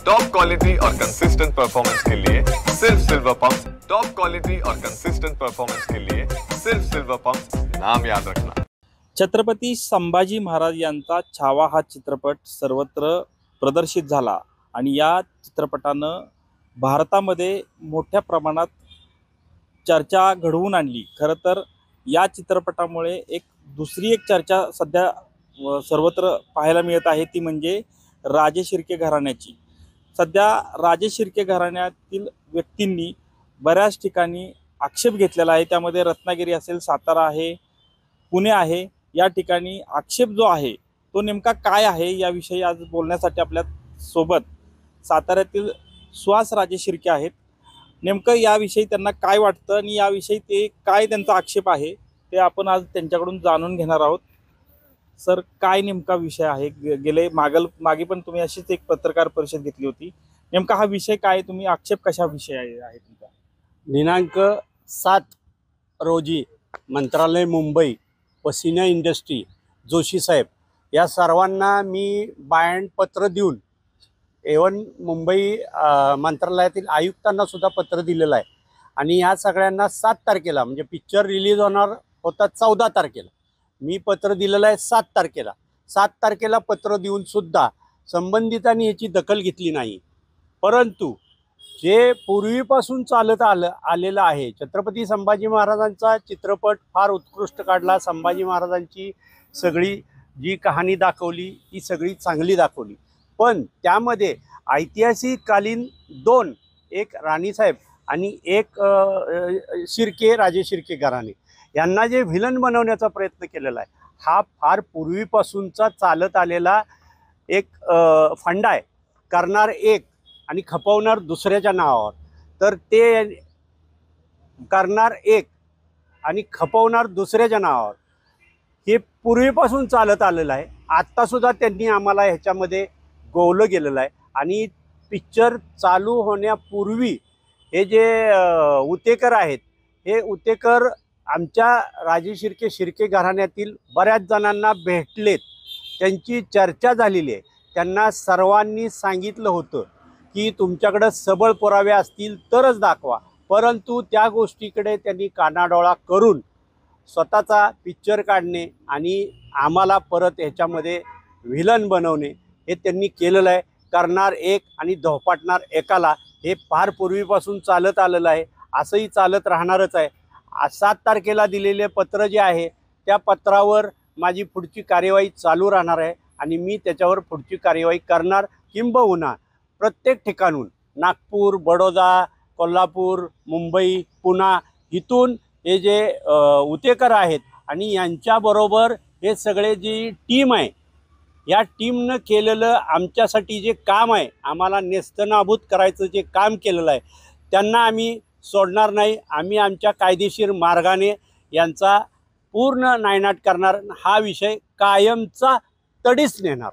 Top quality और consistent performance के लिए सिर्फ सिल्वर पंप। टॉप क्वालिटी और कंसिस्टेंट परफॉर्मेंस के लिए सिर्फ सिल्वर पंप, नाम याद रखना। छत्रपती संभाजी महाराज यांचा छावा हा चित्रपट सर्वत्र प्रदर्शित झाला आणि या चित्रपटानं भारतामध्ये मोठ्या प्रमाणात चर्चा घडवून आणली। खरं तर या चित्रपटामुळे एक दुसरी चर्चा सध्या सर्वत्र पाहायला मिळत आहे, ती म्हणजे राजे शिर्के घराण्याची। सध्या राजे शिर्के घराण्यातील व्यक्तींनी बऱ्याच ठिकाणी आक्षेप घेतलेला आहे। त्यामध्ये रत्नागिरी असेल, सातारा आहे, पुणे आहे, या ठिकाणी आक्षेप जो आहे तो नेमका काय आहे याविषयी आज बोलण्यासाठी आपल्या सोबत साताऱ्यातील सुहास राजे शिर्के आहेत। नेमकं याविषयी त्यांना काय वाटतं आणि याविषयी ते काय त्यांचा आक्षेप आहे ते आपण आज त्यांच्याकडून जाणून घेणार आहोत। सर, काय नेमका विषय आहे? गेले मागे पण तुम्ही अशीच एक पत्रकार परिषद घेतली होती, नेमका हा विषय काय, तुम्ही आक्षेप कशा विषय आहे तुमचा? दिनांक 7 रोजी मंत्रालय मुंबई, पसिना इंडस्ट्री, जोशी साहेब या सर्वांना मी पत्र देऊन एवन मुंबई मंत्रालयातील आयुक्तांना सुद्धा पत्र दिलेलं आहे। आणि या सगळ्यांना 7 तारखेला म्हणजे पिक्चर रिलीज होणार होता 14 तारखेला, मी पत्र दिलेलं आहे 7 तारखेला। 7 तारखेला पत्र देऊन सुद्धा संबंधितांनी याची दखल घेतली नाही। परंतु जे पूर्वीपासून चालत आलेलं आहे, छत्रपती संभाजी महाराजांचा चित्रपट फार उत्कृष्ट काढला। संभाजी महाराजांची सगळी जी कहाणी दाखवली ती सगळी चांगली दाखवली, पण त्यामध्ये ऐतिहासिककालीन 2, एक राणीसाहेब आणि एक शिर्के, राजे शिर्के घराणे यांना जे व्हिलन बनवण्याचा प्रयत्न केलेला आहे, हा फार पूर्वीपासूनचा चालत आलेला एक फंडा आहे। करणार एक आणि खपवणार दुसऱ्याच्या नावावर, तर ते करणार एक आणि खपवणार दुसऱ्याच्या नावावर हे पूर्वीपासून चालत आलेलं आहे। आत्तासुद्धा त्यांनी आम्हाला ह्याच्यामध्ये गोवलं गेलेलं आहे। आणि पिक्चर चालू होण्यापूर्वी हे जे उतेकर आहेत, हे उतेकर आमच्या राजे शिर्के घराण्यातील बऱ्याच जणांना भेटलेत, त्यांची चर्चा झालेली आहे। त्यांना सर्वांनी सांगितलं होतं की तुमच्याकडे सबळ पुरावे असतील तरच दाखवा, परंतु त्या गोष्टीकडे त्यांनी कानाडोळा करून स्वतःचा पिक्चर काढणे आणि आम्हाला परत ह्याच्यामध्ये व्हिलन बनवणे हे त्यांनी केलेलं आहे। करणार एक आणि धोपाटणार एकाला हे फार पूर्वीपासून चालत आलेलं आहे, असंही चालत राहणारच आहे। 7 तारखेला दिलेले पत्र जे आहे त्या पत्रावर माझी पुढची कार्यवाही चालू राहणार आहे आणि मी त्याच्यावर पुढची कार्यवाही करणार। किंबहुना प्रत्येक ठिकाणून नागपूर, बडोदा, कोल्हापूर, मुंबई, पुणा इथून हे जे उतेकर आहेत आणि यांच्याबरोबर हे सगळे जी टीम आहे, या टीमनं केलेलं आमच्यासाठी जे काम आहे, आम्हाला नेस्तनाबूत करायचं जे काम केलेलं आहे, त्यांना आम्ही सोडणार नाही। आम्ही आमच्या कायदेशीर मार्गाने यांचा पूर्ण नायनाट करणार, हा विषय कायमचा तडीस नेणार।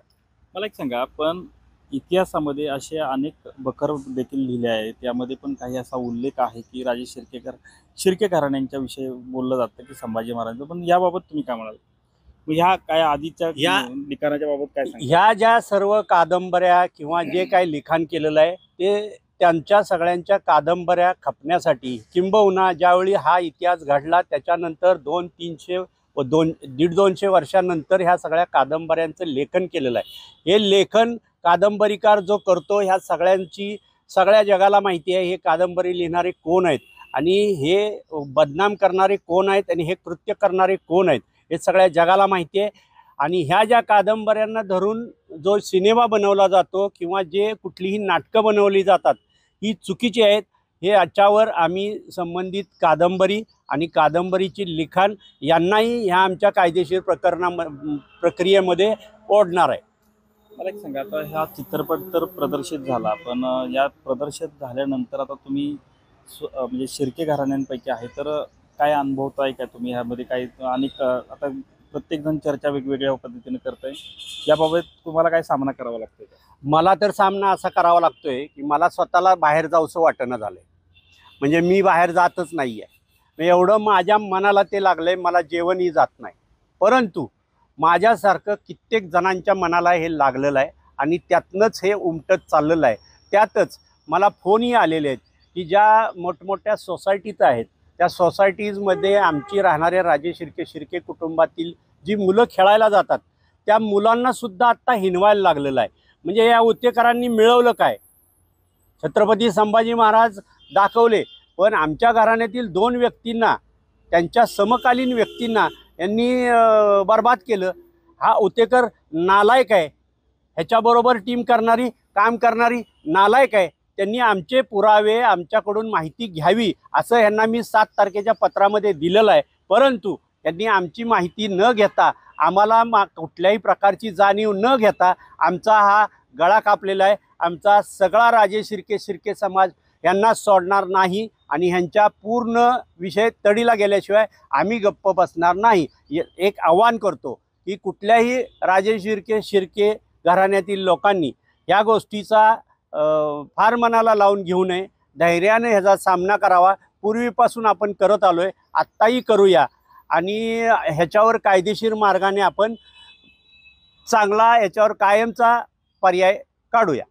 मला एक सांगा, पण इतिहासामध्ये असे अनेक बखर देखील लिहिले आहेत, त्यामध्ये पण काही असा उल्लेख आहे की राजे शिर्के घराण्यांच्या विषयी बोललं जातं की संभाजी महाराजांचं, पण याबाबत तुम्ही काय म्हणाल? ह्या काय आधीच्या या लिखाणाच्या बाबत काय सांगा? ह्या ज्या सर्व कादंबऱ्या किंवा जे काही लिखाण केलेलं आहे ते त्यांच्या सगळ्यांच्या कादंबऱ्या खपण्यासाठी, किंबहुना ज्यावेळी हा इतिहास घडला त्याच्यानंतर 200-300 व 150 वर्षानंतर ह्या सगळ्या कादंबऱ्यांचं लेखन केलेलं आहे। हे लेखन कादंबरीकार जो करतो, ह्या सगळ्या जगाला माहिती आहे हे कादंबरी लिहिणारे कोण आहेत आणि हे बदनाम करणारे कोण आहेत आणि हे कृत्य करणारे कोण आहेत हे सगळ्या जगाला माहिती आहे। आणि ह्या ज्या कादंबऱ्यांना धरून जो सिनेमा बनवला जातो किंवा जे कुठलीही नाटकं बनवली जातात ही चुकीची आहेत। हे याच्यावर आम्ही संबंधित कादंबरी आणि कादंबरीची लिखाण यांनाही ह्या आमच्या कायदेशीर प्रक्रियेमध्ये ओढणार आहे। मला एक सांगा, आता हा चित्रपट तर प्रदर्शित झाला, पण या प्रदर्शित झाल्यानंतर आता तुम्ही म्हणजे शिर्के घराण्यांपैकी आहे, तर काय अनुभवताय का तुम्ही ह्यामध्ये? काही अनेक आता प्रत्येकजण चर्चा वेगवेगळ्या पद्धतीने करत आहे, याबाबत तुम्हाला काय सामना करावा लागतोय? मला तर सामना असा करावा लागतोय की मला स्वतःला बाहेर जाऊसं वाटणं झालंय, म्हणजे मी बाहेर जातच नाही आहे। एवढं माझ्या मनाला ते लागलंय, मला जेवणही जात नाही। परंतु माझ्यासारखं कित्येक जणांच्या मनाला हे लागलेलं आहे आणि त्यातनंच हे उमटत चाललेलं आहे। त्यातच मला फोनही आलेले आहेत की ज्या मोठमोठ्या सोसायटीज आहेत त्या सोसायटीजमध्ये आमची राहणाऱ्या राजे शिर्के कुटुंबातील जी मुलं खेळायला जातात त्या मुलांनासुद्धा आत्ता हिनवायला लागलेलं आहे. म्हणजे या उत्तेकरांनी मिळवलं काय? छत्रपती संभाजी महाराज दाखवले, पण आमच्या घराण्यातील 2 व्यक्तींना, त्यांच्या समकालीन व्यक्तींना यांनी बर्बाद केलं. हा उत्तेकर नालायक आहे, ह्याच्याबरोबर टीम करणारी, काम करणारी नालायक आहे. त्यांनी आमचे पुरावे, आमच्याकडून माहिती घ्यावी असं यांना मी 7 तारखेच्या पत्रामध्ये दिलेलं आहे. परंतु त्यांनी आमची माहिती न घेता, आम्हाला कुठल्याही प्रकारची जाणीव न घेता आमचा हा गळा कापलेला आहे. आमचा सगळा राजे शिर्के समाज यांना सोडणार नाही आणि ह्यांच्या पूर्ण विषय तडीला गेल्याशिवाय आम्ही गप्प बसणार नाही. एक आव्हान करतो की कुठल्याही राजे शिर्के घराण्यातील लोकांनी या गोष्टीचा फार मनाला लावून घेऊ नये. धैर्याने ह्याचा सामना करावा. पूर्वीपासून आपण करत आलो आहे, आत्ताही करूया आणि ह्याच्यावर कायदेशीर मार्गाने आपण चांगला ह्याच्यावर कायमचा पर्याय काढूया.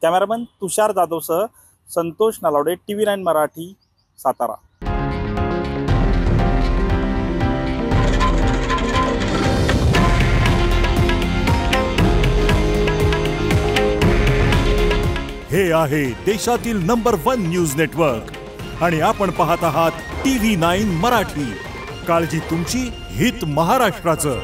कॅमेरामन तुषार जाधवसह संतोष नलावडे, TV9 मराठी, सातारा. हे आहे देशातील नंबर 1 न्यूज नेटवर्क आणि आपण पाहत आहात TV9 मराठी. काळजी तुमची, हित महाराष्ट्राचं.